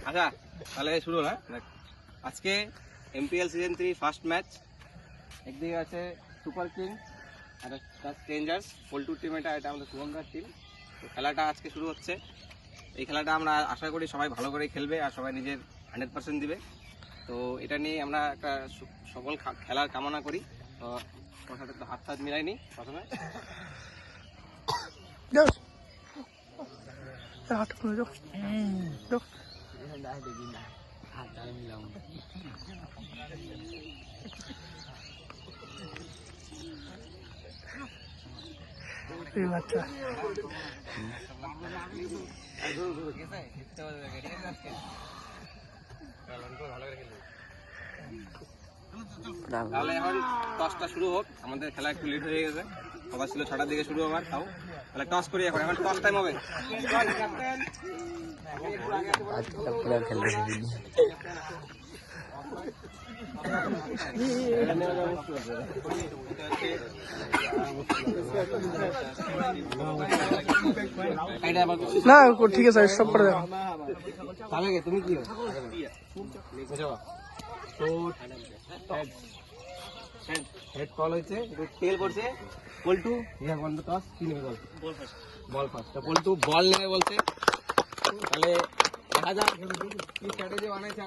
আচ্ছা তাহলে শুরু হলো। আজকে এমপিএল সিজন 3 ফার্স্ট ম্যাচ। একদিকে আছে সুপার কিং আর একটা স্ট্রেঞ্জার্স, পল্টুর টিম। এটা আমাদের শুভঙ্কার টিম। তো খেলাটা আজকে শুরু হচ্ছে। এই খেলাটা আমরা আশা করি সবাই ভালো করে খেলবে আর সবাই নিজের 100% দিবে। তো এটা নিয়ে আমরা একটা সকল খেলার কামনা করি। তো তোমার সাথে তো হাত হাত মিলাইনি প্রথমে। তাহলে এখন টসটা শুরু হোক। আমাদের খেলা একটু লেট হয়ে গেছে, সবার ছিল 6টার দিকে শুরু হবার। তাও তাহলে টস করি। এখন টস টাইম হবে। না ঠিক আছে, সব করে দেখো। তুমি কি হেড কল হয়েছে, তেল করছে পল্টু। টস কি নেবে বল? বল ফার্স্ট। পল্টু বল নেবে বলছে। তাহলে দেখা যাক কি স্ট্র্যাটেজি বানাইছে।